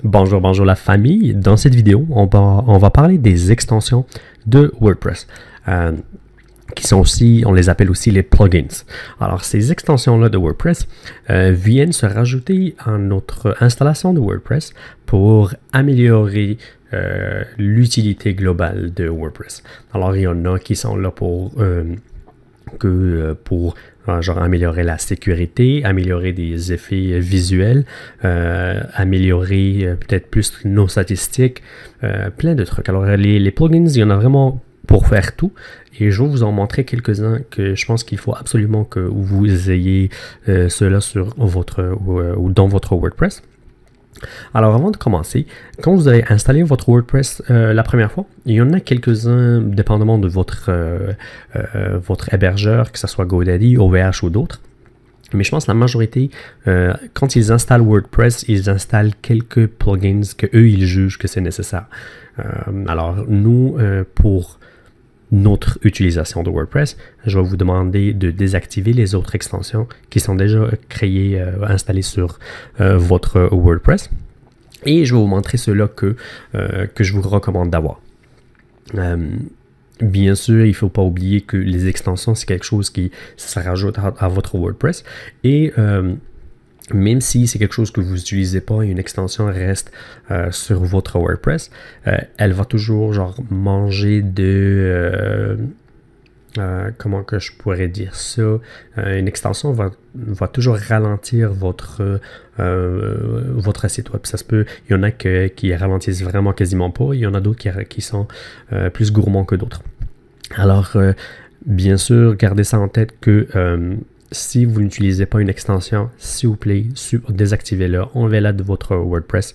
Bonjour la famille. Dans cette vidéo, on va parler des extensions de WordPress, qui sont aussi, on les appelle aussi les plugins. Alors, ces extensions-là de WordPress viennent se rajouter à notre installation de WordPress pour améliorer l'utilité globale de WordPress. Alors, il y en a qui sont là pour genre améliorer la sécurité, améliorer des effets visuels, améliorer peut-être plus nos statistiques, plein de trucs. Alors les plugins, il y en a vraiment pour faire tout et je vais vous en montrer quelques-uns que je pense qu'il faut absolument que vous ayez cela sur votre ou dans votre WordPress. Alors avant de commencer, quand vous avez installé votre WordPress la première fois, il y en a quelques-uns dépendamment de votre hébergeur, que ce soit GoDaddy, OVH ou d'autres. Mais je pense que la majorité, quand ils installent WordPress, ils installent quelques plugins que eux ils jugent que c'est nécessaire. Alors nous, pour notre utilisation de WordPress, je vais vous demander de désactiver les autres extensions qui sont déjà créées, installées sur votre WordPress. Et je vais vous montrer ceux-là que je vous recommande d'avoir. Bien sûr, il ne faut pas oublier que les extensions, c'est quelque chose qui se rajoute à votre WordPress. Et même si c'est quelque chose que vous n'utilisez pas et une extension reste sur votre WordPress, elle va toujours genre manger de... comment que je pourrais dire ça? Une extension va toujours ralentir votre site web. Ça se peut, il y en a qui ralentissent vraiment quasiment pas, il y en a d'autres qui sont plus gourmands que d'autres. Alors, bien sûr, gardez ça en tête que si vous n'utilisez pas une extension, s'il vous plaît, désactivez-la, enlevez-la de votre WordPress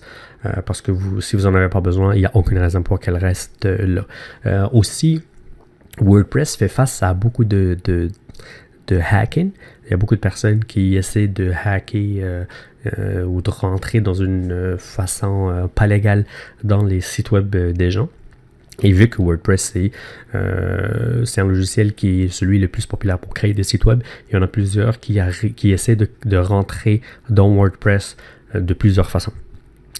parce que si vous n'en avez pas besoin, il n'y a aucune raison pour qu'elle reste là. Aussi, WordPress fait face à beaucoup de hacking. Il y a beaucoup de personnes qui essaient de hacker ou de rentrer dans une façon pas légale dans les sites web des gens. Et vu que WordPress, c'est un logiciel qui est celui le plus populaire pour créer des sites web, il y en a plusieurs qui essaient de rentrer dans WordPress de plusieurs façons.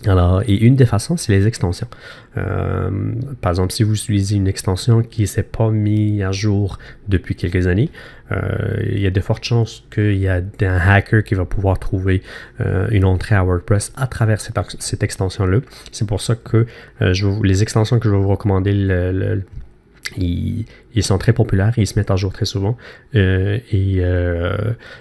Alors, et une des façons, c'est les extensions. Par exemple, si vous utilisez une extension qui ne s'est pas mise à jour depuis quelques années, il y a de fortes chances qu'il y a un hacker qui va pouvoir trouver une entrée à WordPress à travers cette extension-là. C'est pour ça que les extensions que je vais vous recommander, ils sont très populaires et ils se mettent à jour très souvent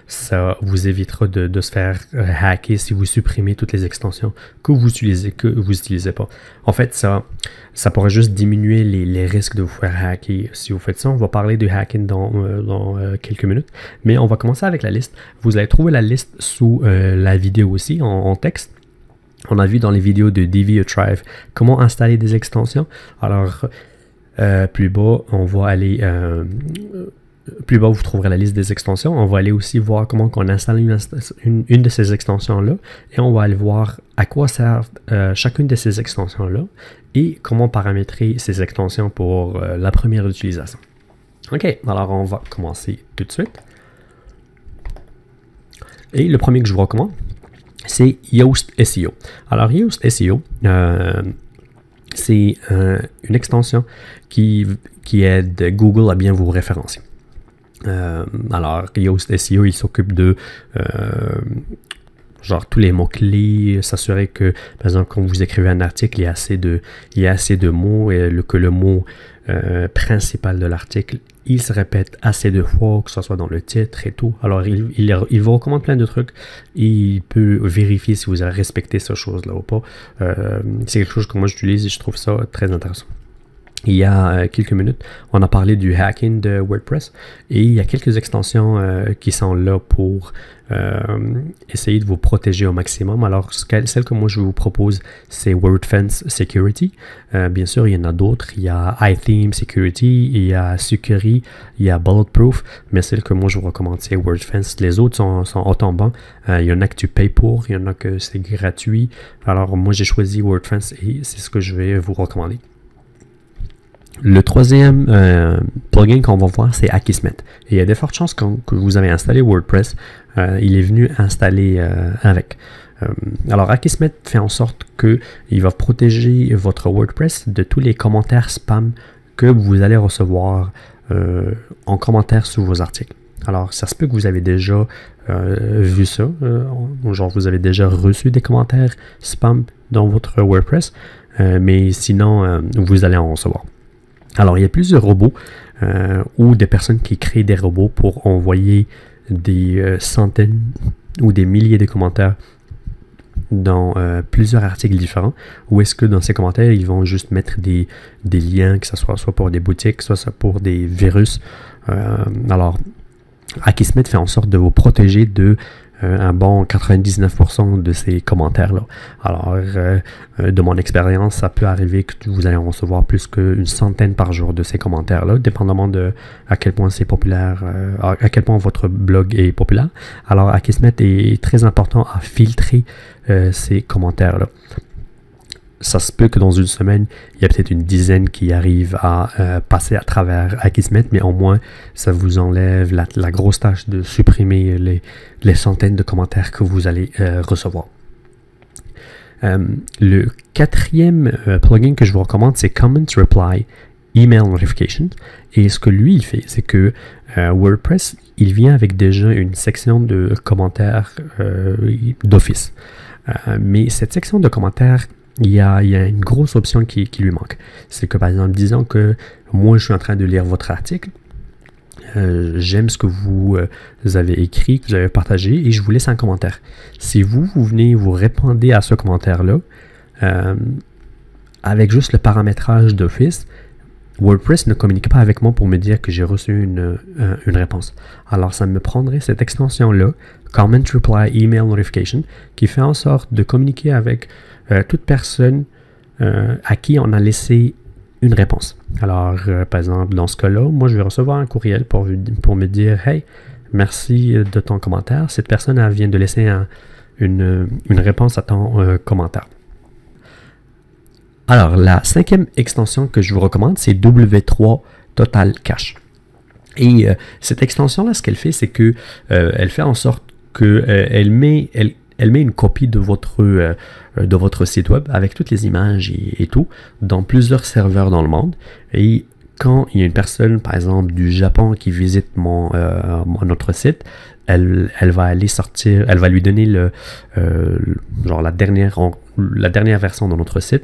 ça vous évitera de se faire hacker si vous supprimez toutes les extensions que vous utilisez pas. En fait, ça pourrait juste diminuer les risques de vous faire hacker si vous faites ça. On va parler de hacking dans quelques minutes, mais on va commencer avec la liste. Vous allez trouver la liste sous la vidéo aussi en texte. On a vu dans les vidéos de DV-A-Thrive comment installer des extensions. Alors plus bas, on va aller plus bas, vous trouverez la liste des extensions. On va aller aussi voir comment on installe une de ces extensions-là et on va aller voir à quoi servent chacune de ces extensions-là et comment paramétrer ces extensions pour la première utilisation. OK, alors on va commencer tout de suite. Et le premier que je vous recommande, c'est Yoast SEO. Alors Yoast SEO, c'est une extension qui aide Google à bien vous référencer. Alors, Yoast SEO, il s'occupe de genre tous les mots-clés, s'assurer que, par exemple, quand vous écrivez un article, il y a assez de mots et que le mot principal de l'article, il se répète assez de fois, que ce soit dans le titre et tout. Alors, il vous recommande plein de trucs. Il peut vérifier si vous avez respecté ces choses-là ou pas. C'est quelque chose que moi j'utilise et je trouve ça très intéressant. Il y a quelques minutes, on a parlé du hacking de WordPress et il y a quelques extensions qui sont là pour essayer de vous protéger au maximum. Alors, celle que moi je vous propose, c'est WordFence Security. Bien sûr, il y en a d'autres. Il y a iTheme Security, il y a Sucuri, il y a Bulletproof, mais celle que moi je vous recommande, c'est WordFence. Les autres sont autant-bons. Il y en a que tu payes pour, il y en a que c'est gratuit. Alors, moi j'ai choisi WordFence et c'est ce que je vais vous recommander. Le troisième plugin qu'on va voir, c'est Akismet. Et il y a de fortes chances que vous avez installé WordPress, il est venu installer avec. Alors, Akismet fait en sorte qu'il va protéger votre WordPress de tous les commentaires spam que vous allez recevoir en commentaire sous vos articles. Alors, ça se peut que vous avez déjà vu ça, genre vous avez déjà reçu des commentaires spam dans votre WordPress, mais sinon, vous allez en recevoir. Alors, il y a plusieurs robots ou des personnes qui créent des robots pour envoyer des centaines ou des milliers de commentaires dans plusieurs articles différents, ou est-ce que dans ces commentaires, ils vont juste mettre des liens, que ce soit pour des boutiques, soit pour des virus. Alors, Akismet fait en sorte de vous protéger de un bon 99% de ces commentaires-là. Alors, de mon expérience, ça peut arriver que vous allez en recevoir plus qu'une centaine par jour de ces commentaires-là, dépendamment de à quel point c'est populaire, à quel point votre blog est populaire. Alors, Akismet est très important à filtrer ces commentaires-là. Ça se peut que dans une semaine, il y a peut-être une dizaine qui arrivent à passer à travers Akismet, mais au moins, ça vous enlève la grosse tâche de supprimer les centaines de commentaires que vous allez recevoir. Le quatrième plugin que je vous recommande, c'est Comment Reply Email Notifications. Et ce que lui, il fait, c'est que WordPress, il vient avec déjà une section de commentaires d'Office. Mais cette section de commentaires, il y a une grosse option qui lui manque. C'est que, par exemple, disons que moi, je suis en train de lire votre article. J'aime ce que vous avez écrit, que vous avez partagé, et je vous laisse un commentaire. Si vous venez, vous répondez à ce commentaire-là, avec juste le paramétrage d'Office, WordPress ne communique pas avec moi pour me dire que j'ai reçu une réponse. Alors, ça me prendrait cette extension-là, Comment Reply Email Notification, qui fait en sorte de communiquer avec toute personne à qui on a laissé une réponse. Alors, par exemple, dans ce cas-là, moi, je vais recevoir un courriel pour me dire « Hey, merci de ton commentaire. Cette personne elle vient de laisser une réponse à ton commentaire. » Alors, la cinquième extension que je vous recommande, c'est W3 Total Cache. Et cette extension-là, ce qu'elle fait, c'est que elle fait en sorte qu'elle met une copie de votre site web avec toutes les images et tout dans plusieurs serveurs dans le monde. Et quand il y a une personne, par exemple, du Japon qui visite notre site, elle va aller sortir, elle va lui donner genre la dernière version de notre site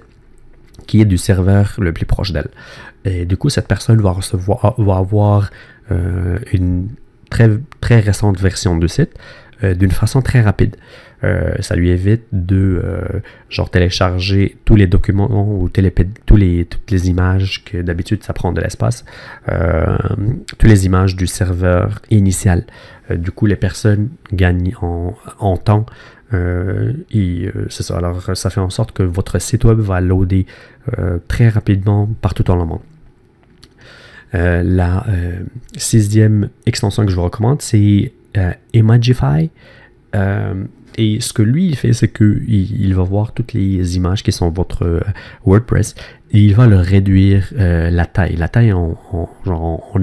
qui est du serveur le plus proche d'elle. Et du coup, cette personne va avoir une très récente version du site d'une façon très rapide. Ça lui évite de télécharger tous les documents ou toutes les images que d'habitude ça prend de l'espace, toutes les images du serveur initial. Du coup, les personnes gagnent en temps. C'est ça. Alors, ça fait en sorte que votre site web va loader très rapidement partout dans le monde. La sixième extension que je vous recommande, c'est Imagify. Et ce que lui, il fait, c'est qu'il va voir toutes les images qui sont votre WordPress et il va leur réduire la taille. La taille en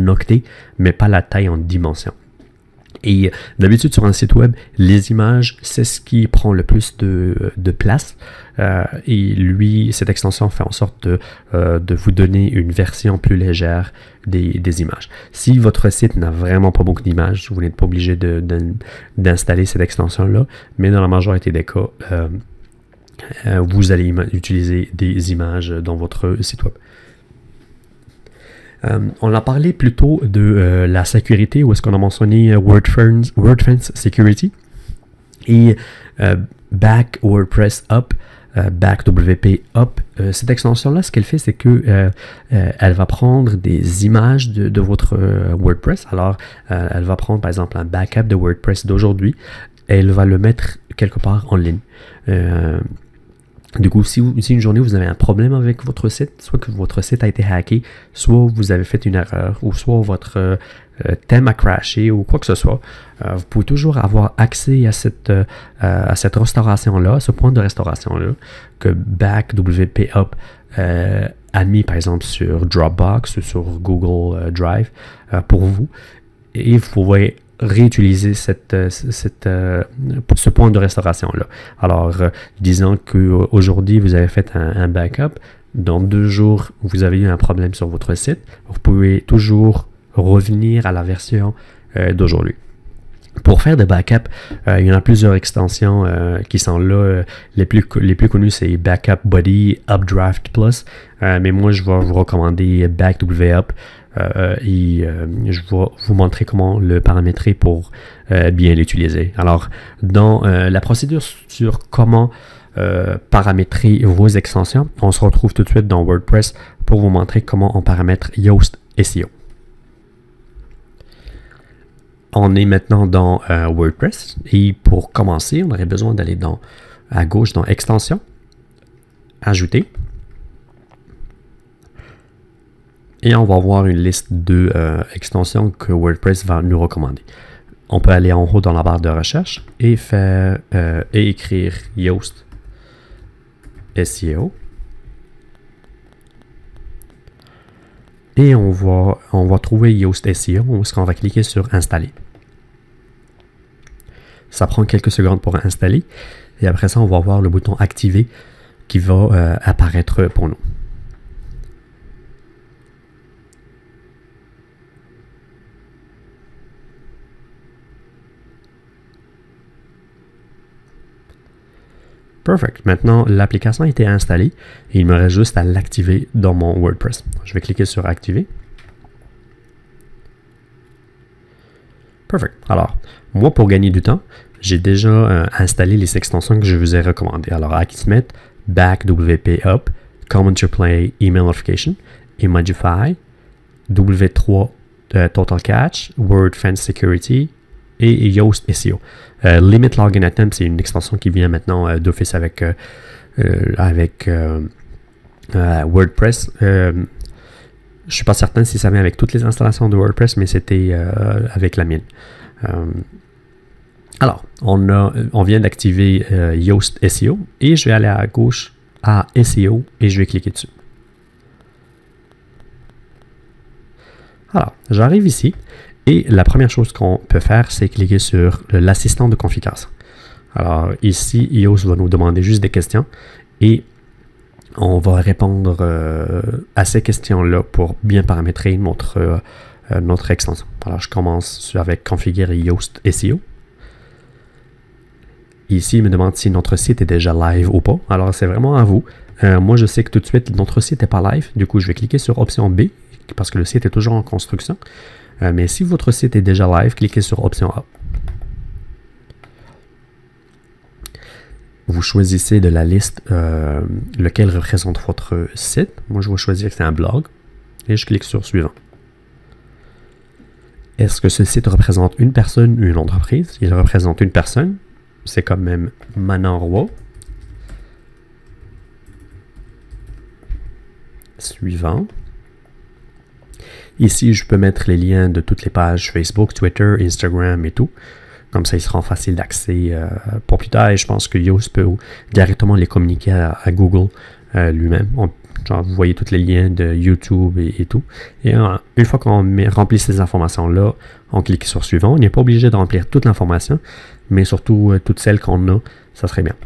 octets, mais pas la taille en dimensions. Et d'habitude, sur un site web, les images, c'est ce qui prend le plus de place. Et lui, cette extension fait en sorte de vous donner une version plus légère des images. Si votre site n'a vraiment pas beaucoup d'images, vous n'êtes pas obligé d'installer cette extension-là, mais dans la majorité des cas, vous allez utiliser des images dans votre site web. On a parlé plus tôt de la sécurité, où est-ce qu'on a mentionné WordFence Security et Back WordPress Up, Back WP Up. Cette extension-là, ce qu'elle fait, c'est que elle va prendre des images de votre WordPress. Alors, elle va prendre par exemple un backup de WordPress d'aujourd'hui et elle va le mettre quelque part en ligne. Du coup, si une journée vous avez un problème avec votre site, soit que votre site a été hacké, soit vous avez fait une erreur, ou soit votre thème a crashé, ou quoi que ce soit, vous pouvez toujours avoir accès à cette restauration-là, à ce point de restauration-là, que Back WP Up a mis par exemple sur Dropbox ou sur Google Drive pour vous. Et vous pouvez réutiliser ce point de restauration-là. Alors, disons qu'aujourd'hui, vous avez fait un backup. Dans 2 jours, vous avez eu un problème sur votre site. Vous pouvez toujours revenir à la version d'aujourd'hui. Pour faire des backups, il y en a plusieurs extensions qui sont là. Les plus connues, c'est Backup Buddy, Updraft Plus. Mais moi, je vais vous recommander BackWP. Et je vais vous montrer comment le paramétrer pour bien l'utiliser. Alors, dans la procédure sur comment paramétrer vos extensions, on se retrouve tout de suite dans WordPress pour vous montrer comment on paramètre Yoast SEO. On est maintenant dans WordPress et pour commencer, on aurait besoin d'aller à gauche dans Extensions, Ajouter. Et on va avoir une liste de extensions que WordPress va nous recommander. On peut aller en haut dans la barre de recherche et écrire Yoast SEO. Et on va trouver Yoast SEO, où est-ce qu'on va cliquer sur Installer. Ça prend quelques secondes pour installer. Et après ça, on va voir le bouton Activer qui va apparaître pour nous. Perfect. Maintenant, l'application a été installée et il me reste juste à l'activer dans mon WordPress. Je vais cliquer sur Activer. Perfect. Alors, moi, pour gagner du temps, j'ai déjà installé les extensions que je vous ai recommandées. Alors, Akismet, BackWP Up, Common to Play Email Notification, Imagify, W3 Total Catch, WordFence Security, et Yoast SEO. Limit Login Attempt, c'est une extension qui vient maintenant d'office avec WordPress. Je ne suis pas certain si ça vient avec toutes les installations de WordPress, mais c'était avec la mienne. Alors, on vient d'activer Yoast SEO et je vais aller à gauche à SEO et je vais cliquer dessus. Alors, j'arrive ici. Et la première chose qu'on peut faire, c'est cliquer sur l'assistant de configuration. Alors ici, Yoast va nous demander juste des questions et on va répondre à ces questions-là pour bien paramétrer notre extension. Alors je commence avec configurer Yoast SEO. Ici, il me demande si notre site est déjà live ou pas. Alors c'est vraiment à vous. Moi, je sais que tout de suite, notre site n'est pas live. Du coup, je vais cliquer sur option B parce que le site est toujours en construction. Mais si votre site est déjà live, cliquez sur option A. Vous choisissez de la liste lequel représente votre site. Moi, je vais choisir que c'est un blog et je clique sur suivant. Est-ce que ce site représente une personne ou une entreprise? Il représente une personne. C'est quand même Manon Roy. Suivant. Ici, je peux mettre les liens de toutes les pages Facebook, Twitter, Instagram et tout. Comme ça, ils seront faciles d'accès pour plus tard. Et je pense que Yoast peut directement les communiquer à Google lui-même. Vous voyez tous les liens de YouTube et tout. Et une fois qu'on remplit ces informations-là, on clique sur suivant. On n'est pas obligé de remplir toute l'information, mais surtout toutes celles qu'on a, ça serait bien.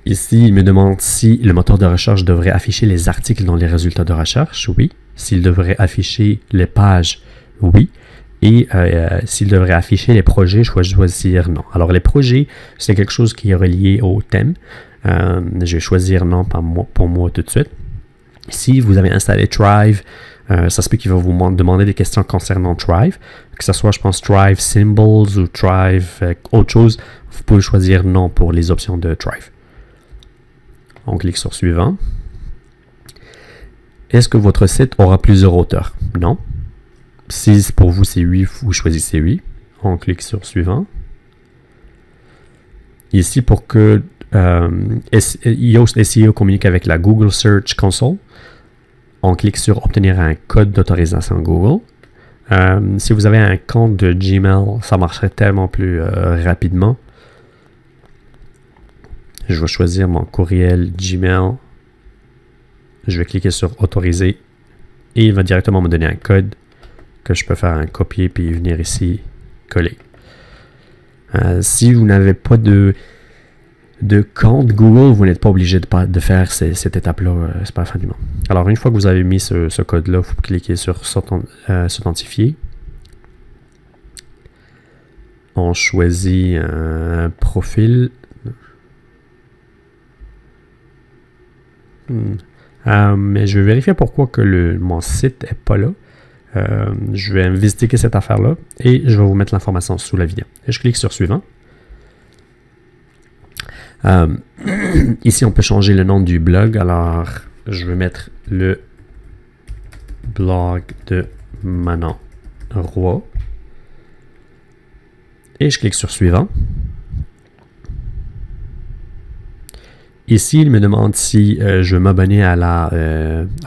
Ici, il me demande si le moteur de recherche devrait afficher les articles dans les résultats de recherche. Oui. S'il devrait afficher les pages. Oui. Et s'il devrait afficher les projets, je vais choisir non. Alors, les projets, c'est quelque chose qui est relié au thème. Je vais choisir non pour moi tout de suite. Si vous avez installé Thrive, ça se peut qu'il va vous demander des questions concernant Thrive. Que ce soit, je pense, Thrive Symbols ou Thrive autre chose, vous pouvez choisir non pour les options de Thrive. On clique sur suivant. Est-ce que votre site aura plusieurs auteurs? Non. Si pour vous c'est oui, vous choisissez oui. On clique sur suivant. Ici, pour que Yoast SEO communique avec la Google Search Console, on clique sur obtenir un code d'autorisation Google. Si vous avez un compte de Gmail, ça marcherait tellement plus rapidement. Je vais choisir mon courriel Gmail. Je vais cliquer sur autoriser et il va directement me donner un code que je peux faire un copier puis venir ici coller. Si vous n'avez pas de compte Google, vous n'êtes pas obligé de faire cette étape-là. C'est pas la fin du monde. Alors, une fois que vous avez mis ce code-là, vous cliquez sur s'authentifier. On choisit un profil. Mais je vais vérifier pourquoi que mon site n'est pas là. Je vais visiter cette affaire-là et je vais vous mettre l'information sous la vidéo. Et je clique sur suivant. Ici, on peut changer le nom du blog. Alors, je vais mettre le blog de Manon Roy. Et je clique sur suivant. Ici, il me demande si je veux m'abonner à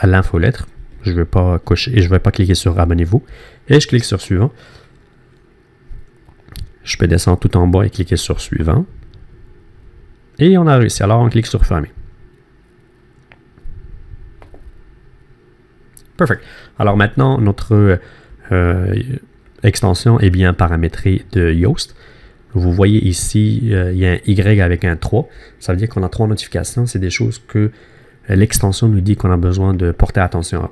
l'infolettre. Je ne vais pas cocher et je ne vais pas cliquer sur abonnez-vous. Et je clique sur suivant. Je peux descendre tout en bas et cliquer sur suivant. Et on a réussi. Alors, on clique sur fermer. Perfect. Alors maintenant, notre extension est bien paramétrée de Yoast. Vous voyez ici, il y a un Y avec un 3. Ça veut dire qu'on a 3 notifications. C'est des choses que l'extension nous dit qu'on a besoin de porter attention à.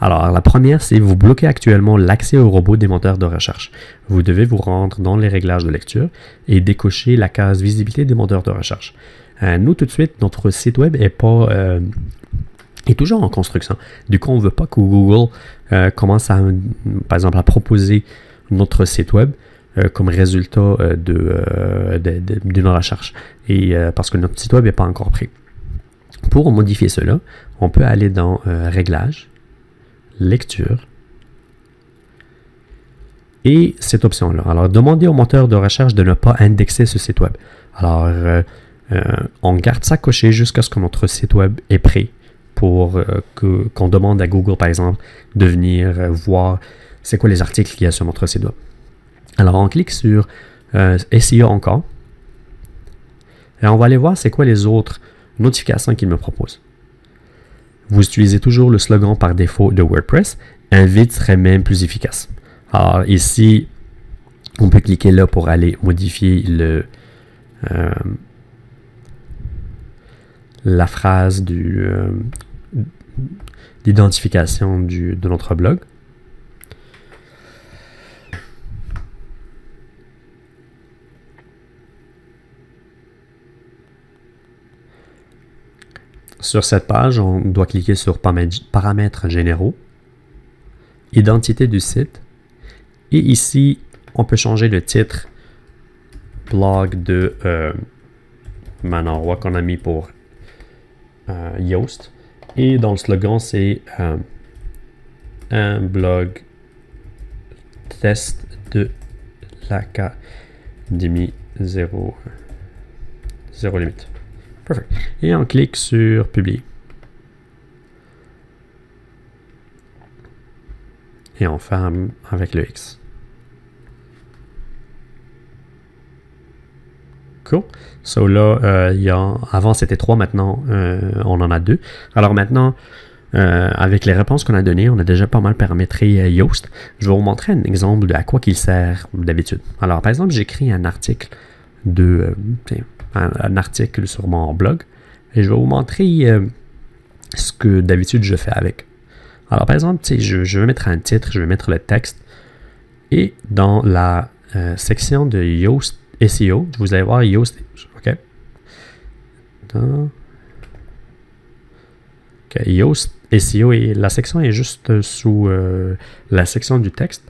Alors, la première, c'est vous bloquez actuellement l'accès au robot des moteurs de recherche. Vous devez vous rendre dans les réglages de lecture et décocher la case visibilité des moteurs de recherche. Nous, tout de suite, notre site web est toujours en construction. Du coup, on ne veut pas que Google commence par exemple, à proposer notre site web comme résultat d'une recherche. Et parce que notre site web n'est pas encore prêt. Pour modifier cela, on peut aller dans Réglages, Lecture et cette option-là. Alors, demandez au moteur de recherche de ne pas indexer ce site web. Alors, on garde ça coché jusqu'à ce que notre site web est prêt pour qu'on demande à Google, par exemple, de venir voir c'est quoi les articles qu'il y a sur notre site web. Alors, on clique sur SEO encore. Et on va aller voir c'est quoi les autres notifications qu'il me propose. Vous utilisez toujours le slogan par défaut de WordPress. Un vide serait même plus efficace. Alors ici, on peut cliquer là pour aller modifier la phrase d'identification de notre blog. Sur cette page, on doit cliquer sur Paramètres généraux, Identité du site, et ici, on peut changer le titre blog de Manon Roy qu'on a mis pour Yoast. Et dans le slogan, c'est un blog test de l'Académie zéro limite. Perfect. Et on clique sur Publier. Et on ferme avec le X. Cool. So là, avant c'était 3, maintenant on en a 2. Alors maintenant, avec les réponses qu'on a données, on a déjà pas mal paramétré Yoast. Je vais vous montrer un exemple de à quoi il sert d'habitude. Alors par exemple, j'écris un article un article sur mon blog et je vais vous montrer ce que d'habitude je fais avec. Alors par exemple, je vais mettre un titre, je vais mettre le texte et dans la section de Yoast SEO, vous allez voir Yoast, ok? Yoast SEO et la section est juste sous la section du texte.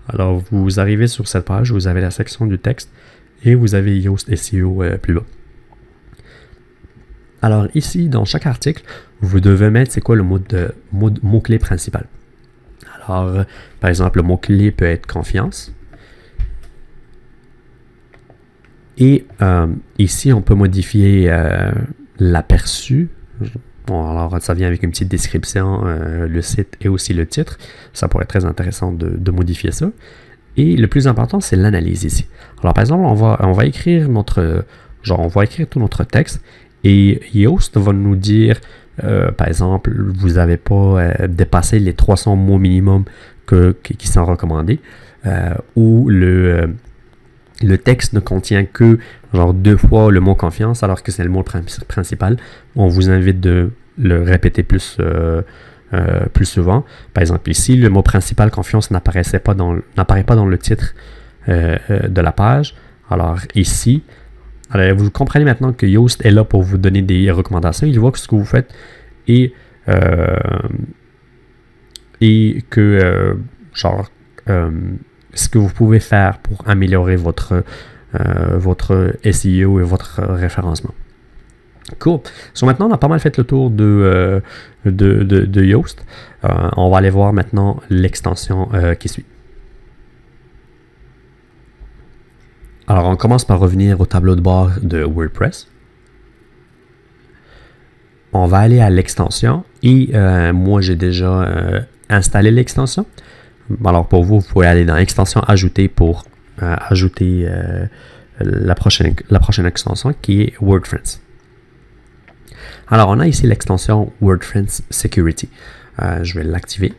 Alors vous arrivez sur cette page, vous avez la section du texte et vous avez Yoast SEO plus bas. Alors ici, dans chaque article, vous devez mettre c'est quoi le mot-clé principal. Alors, par exemple, le mot-clé peut être confiance. Et ici, on peut modifier l'aperçu. Bon, alors, ça vient avec une petite description, le site et aussi le titre. Ça pourrait être très intéressant de modifier ça. Et le plus important, c'est l'analyse ici. Alors, par exemple, on va écrire on va écrire tout notre texte Et Yoast va nous dire, par exemple, vous n'avez pas dépassé les 300 mots minimum qui sont recommandés, ou le texte ne contient que genre 2 fois le mot confiance alors que c'est le mot principal. On vous invite de le répéter plus souvent. Par exemple, ici, le mot principal confiance n'apparaît pas dans le titre de la page. Alors ici, vous comprenez maintenant que Yoast est là pour vous donner des recommandations. Il voit ce que vous faites et que ce que vous pouvez faire pour améliorer votre SEO et votre référencement. Cool. So maintenant, on a pas mal fait le tour de Yoast. On va aller voir maintenant l'extension qui suit. Alors, on commence par revenir au tableau de bord de WordPress. On va aller à l'extension et moi, j'ai déjà installé l'extension. Alors, pour vous, vous pouvez aller dans Extension Ajouter pour ajouter la prochaine extension qui est WordFence. Alors, on a ici l'extension WordFence Security. Je vais l'activer.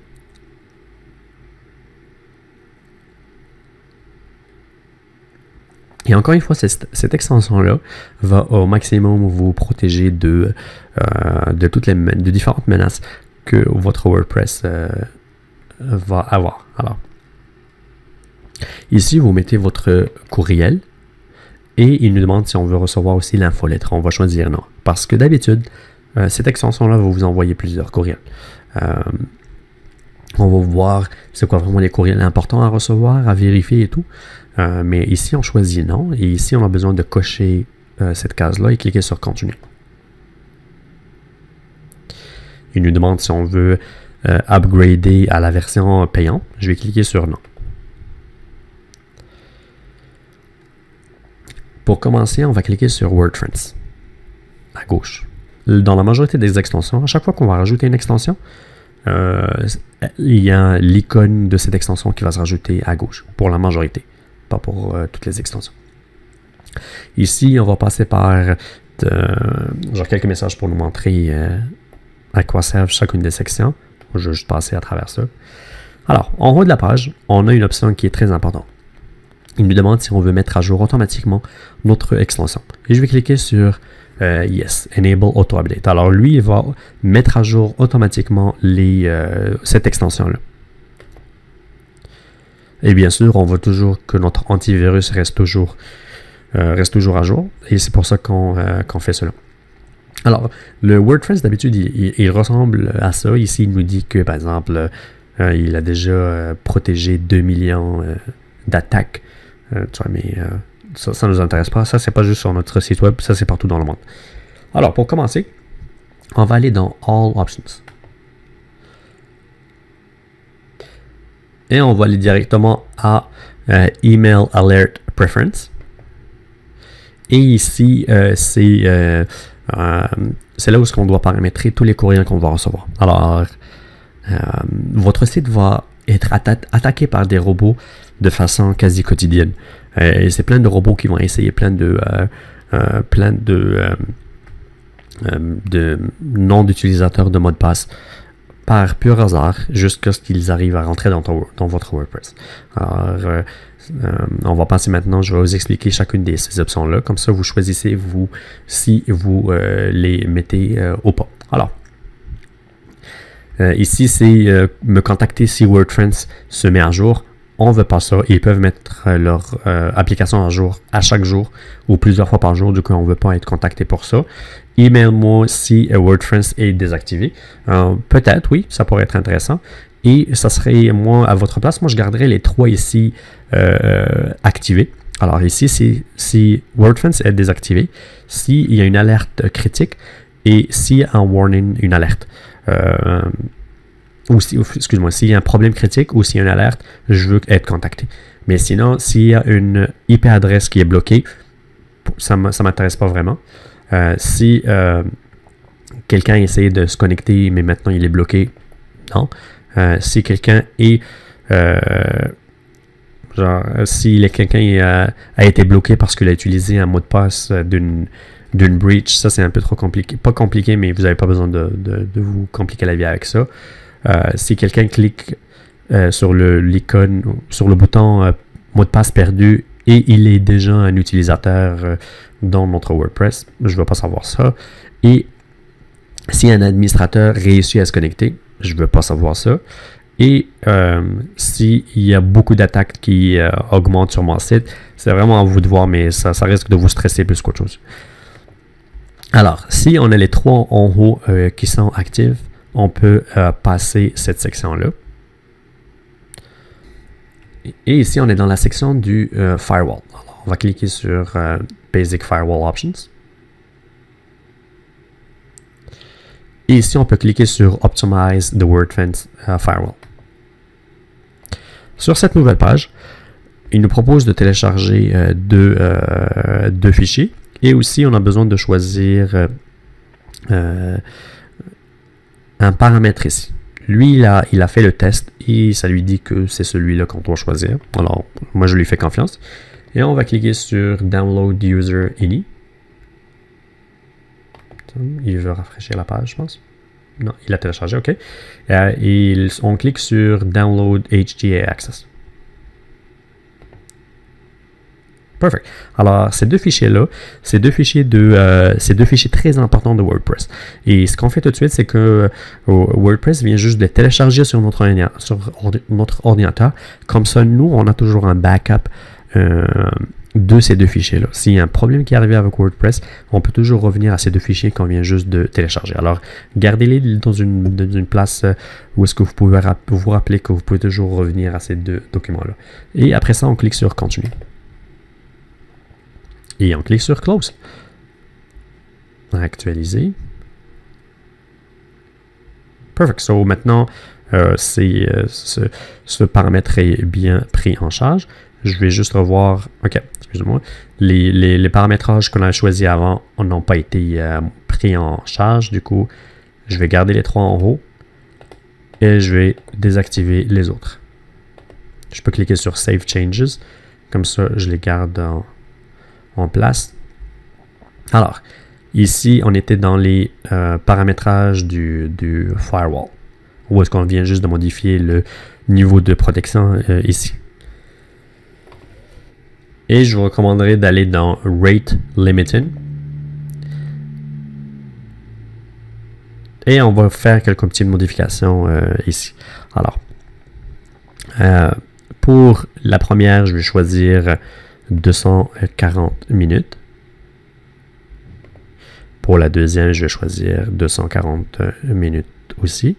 Et encore une fois, cette extension-là va au maximum vous protéger de différentes menaces que votre WordPress va avoir. Alors, ici, vous mettez votre courriel et il nous demande si on veut recevoir aussi l'infolettre. On va choisir non. Parce que d'habitude, cette extension-là va vous envoyer plusieurs courriels. On va voir c'est quoi vraiment les courriels importants à recevoir, à vérifier et tout. Mais ici, on choisit non. Et ici, on a besoin de cocher cette case-là et cliquer sur Continuer. Il nous demande si on veut upgrader à la version payante. Je vais cliquer sur non. Pour commencer, on va cliquer sur WordFence à gauche. Dans la majorité des extensions, à chaque fois qu'on va rajouter une extension, il y a l'icône de cette extension qui va se rajouter à gauche, pour la majorité, pas pour toutes les extensions. Ici, on va passer par quelques messages pour nous montrer à quoi servent chacune des sections. Je vais juste passer à travers ça. Alors, en haut de la page, on a une option qui est très importante. Il nous demande si on veut mettre à jour automatiquement notre extension. Et je vais cliquer sur Yes, Enable Auto Update. Alors lui, il va mettre à jour automatiquement cette extension-là. Et bien sûr, on veut toujours que notre antivirus reste toujours à jour. Et c'est pour ça qu'on fait cela. Alors, le WordPress, d'habitude, il ressemble à ça. Ici, il nous dit que, par exemple, il a déjà protégé 2 millions d'attaques. Mais ça ne nous intéresse pas. Ça, c'est pas juste sur notre site web. Ça, c'est partout dans le monde. Alors, pour commencer, on va aller dans All Options. Et on va aller directement à Email Alert Preference. Et ici, c'est là où on doit paramétrer tous les courriels qu'on va recevoir. Alors, votre site va être attaqué par des robots de façon quasi quotidienne. Et c'est plein de robots qui vont essayer plein de noms d'utilisateurs de mots de passe par pur hasard jusqu'à ce qu'ils arrivent à rentrer dans votre WordPress. Alors, on va passer maintenant, je vais vous expliquer chacune de ces options-là. Comme ça, vous choisissez si vous les mettez ou pas. Alors, ici, c'est me contacter si WordFence se met à jour. On ne veut pas ça. Ils peuvent mettre leur application à jour à chaque jour ou plusieurs fois par jour. Du coup, on ne veut pas être contacté pour ça. Email-moi si WordFence est désactivé. Peut-être, oui, ça pourrait être intéressant. Et ça serait, moi, à votre place, moi, je garderais les 3 ici activés. Alors ici, si WordFence est désactivé, s'il y a une alerte critique et s'il y a un warning, une alerte. Excuse-moi, s'il y a un problème critique ou s'il y a une alerte, je veux être contacté. Mais sinon, s'il y a une IP adresse qui est bloquée, ça ne m'intéresse pas vraiment. Si quelqu'un essaie de se connecter, mais maintenant il est bloqué, non. Si quelqu'un est si quelqu'un a été bloqué parce qu'il a utilisé un mot de passe d'une d'une breach, ça c'est un peu trop compliqué. Pas compliqué, mais vous n'avez pas besoin de vous compliquer la vie avec ça. Si quelqu'un clique sur l'icône, sur le bouton mot de passe perdu et il est déjà un utilisateur dans notre WordPress, je ne veux pas savoir ça. Et si un administrateur réussit à se connecter, je ne veux pas savoir ça. Et s'il y a beaucoup d'attaques qui augmentent sur mon site, c'est vraiment à vous de voir, mais ça risque de vous stresser plus qu'autre chose. Alors, si on a les trois en haut qui sont actifs, on peut passer cette section-là. Et ici, on est dans la section du Firewall. Alors, on va cliquer sur Basic Firewall Options. Et ici, on peut cliquer sur Optimize the WordFence Firewall. Sur cette nouvelle page, il nous propose de télécharger deux fichiers. Et aussi, on a besoin de choisir un paramètre ici. Lui, il a fait le test et ça lui dit que c'est celui-là qu'on doit choisir. Alors, moi, je lui fais confiance. Et on va cliquer sur Download User INI. Il veut rafraîchir la page, je pense. Non, il a téléchargé, OK. Et on clique sur Download HTA Access. Perfect. Alors, ces deux fichiers-là, c'est deux fichiers très importants de WordPress. Et ce qu'on fait tout de suite, c'est que WordPress vient juste de télécharger sur notre ordinateur. Comme ça, nous, on a toujours un backup de ces deux fichiers-là. S'il y a un problème qui est arrivé avec WordPress, on peut toujours revenir à ces deux fichiers qu'on vient juste de télécharger. Alors, gardez-les dans une place où est-ce que vous pouvez vous rappeler que vous pouvez toujours revenir à ces deux documents-là. Et après ça, on clique sur Continue. Et on clique sur Close. Actualiser. Perfect. So maintenant, ce paramètre est bien pris en charge. Je vais juste revoir. OK, excusez-moi. Les paramétrages qu'on a choisis avant n'ont pas été pris en charge. Du coup, je vais garder les trois en haut et je vais désactiver les autres. Je peux cliquer sur Save Changes. Comme ça, je les garde en place. Alors, ici, on était dans les paramétrages du firewall, où est-ce qu'on vient juste de modifier le niveau de protection ici. Et je vous recommanderais d'aller dans Rate Limiting. Et on va faire quelques petites modifications ici. Alors, pour la première, je vais choisir 240 minutes. Pour la deuxième, je vais choisir 240 minutes aussi.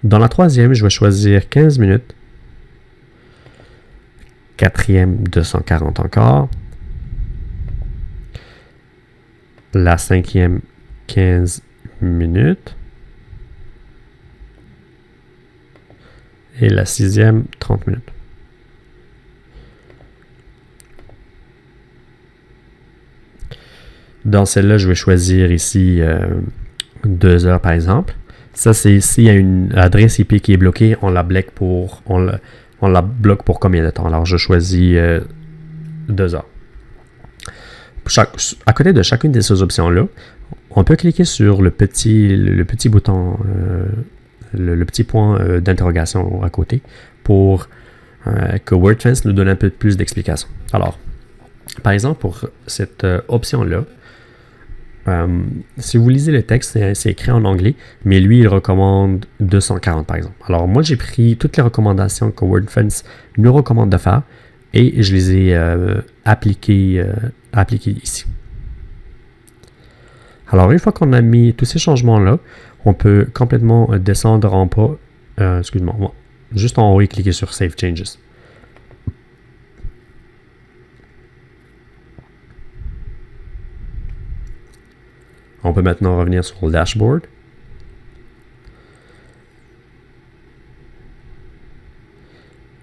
Dans la troisième, je vais choisir 15 minutes. Quatrième, 240 encore. La cinquième, 15 minutes. Et la sixième, 30 minutes. Dans celle-là, je vais choisir ici 2 heures par exemple. Ça, c'est s'il y a une adresse IP qui est bloquée, on la bloque pour combien de temps? Alors, je choisis 2 heures. À côté de chacune de ces options-là, on peut cliquer sur le petit bouton, le petit point d'interrogation à côté pour que WordFence nous donne un peu plus d'explications. Alors, par exemple, pour cette option-là, si vous lisez le texte, c'est écrit en anglais, mais lui, il recommande 240 par exemple. Alors, moi, j'ai pris toutes les recommandations que WordFence nous recommande de faire et je les ai appliquées ici. Alors, une fois qu'on a mis tous ces changements-là, on peut complètement descendre en bas, excuse-moi, juste en haut et cliquer sur Save Changes. On peut maintenant revenir sur le dashboard.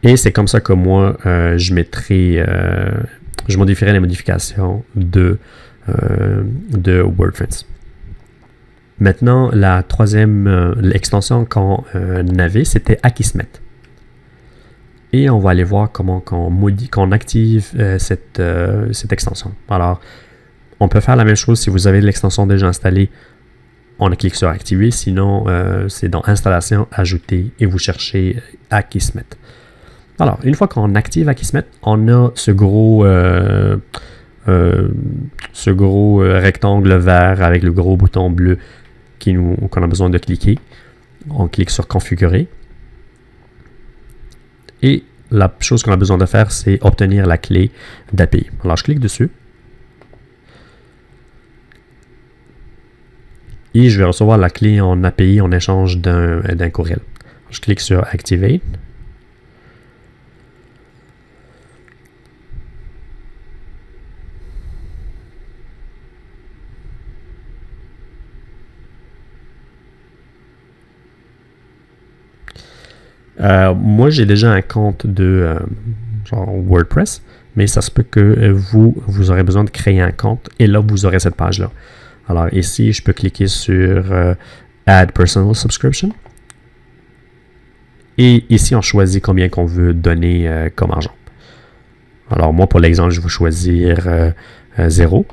Et c'est comme ça que moi, je modifierai les modifications de WordFence. Maintenant, la troisième l'extension qu'on avait, c'était Akismet. Et on va aller voir comment qu'on active cette extension. Alors, on peut faire la même chose si vous avez l'extension déjà installée. On clique sur activer, sinon c'est dans installation, ajouter et vous cherchez Akismet. Alors, une fois qu'on active Akismet, on a ce gros rectangle vert avec le gros bouton bleu qu'on a besoin de cliquer. On clique sur configurer. Et la chose qu'on a besoin de faire, c'est obtenir la clé d'API. Alors, je clique dessus. Et je vais recevoir la clé en API en échange d'un courriel. Je clique sur Activate. Moi, j'ai déjà un compte de genre WordPress, mais ça se peut que vous aurez besoin de créer un compte et là, vous aurez cette page-là. Alors ici, je peux cliquer sur Add Personal Subscription. Et ici, on choisit combien qu'on veut donner comme argent. Alors moi, pour l'exemple, je vais choisir 0.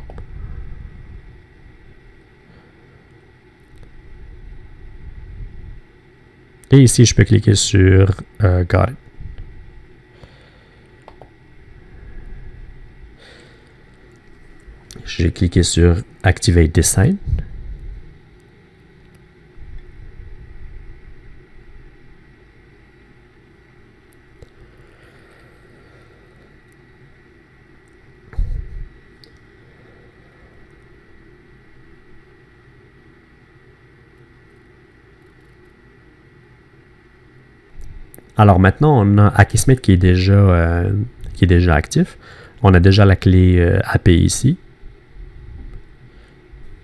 Et ici, je peux cliquer sur Got it. J'ai cliqué sur Activate this site. Alors maintenant, on a Akismet qui est déjà actif. On a déjà la clé API ici.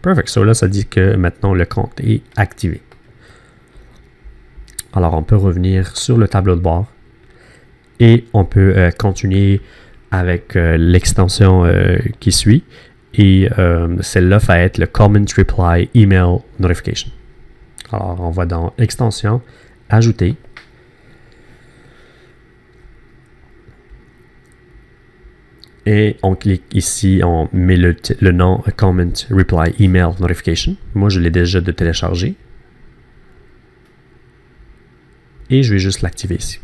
Perfect. So là, ça dit que maintenant le compte est activé. Alors, on peut revenir sur le tableau de bord et on peut continuer avec l'extension qui suit. Et celle-là va être le Comment Reply Email Notification. Alors, on va dans Extension, Ajouter. Et on clique ici, on met le nom Comment Reply Email Notification. Moi, je l'ai déjà téléchargé. Et je vais juste l'activer ici.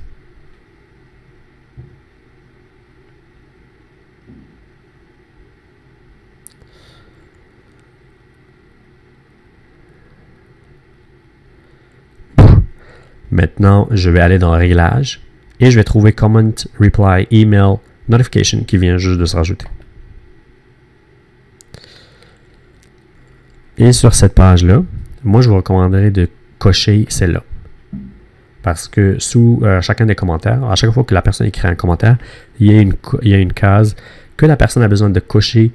Maintenant, je vais aller dans Réglages et je vais trouver Comment Reply Email Notification qui vient juste de se rajouter. Et sur cette page-là, moi, je vous recommanderais de cocher celle-là. Parce que sous chacun des commentaires, à chaque fois que la personne écrit un commentaire, il y a une case que la personne a besoin de cocher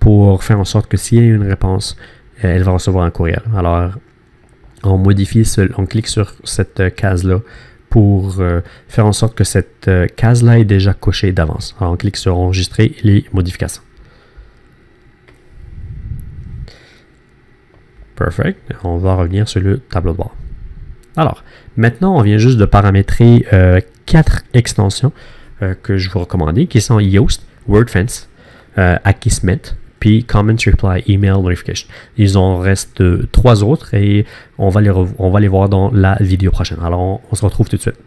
pour faire en sorte que s'il y a une réponse, elle va recevoir un courriel. Alors, on clique sur cette case-là pour faire en sorte que cette case-là est déjà cochée d'avance. Alors, on clique sur Enregistrer les modifications. Perfect. On va revenir sur le tableau de bord. Alors, maintenant, on vient juste de paramétrer 4 extensions que je vous recommande, qui sont Yoast, WordFence, Akismet, puis Comment Reply Email Notification. Il en reste 3 autres et on va les voir dans la vidéo prochaine. Alors, on se retrouve tout de suite.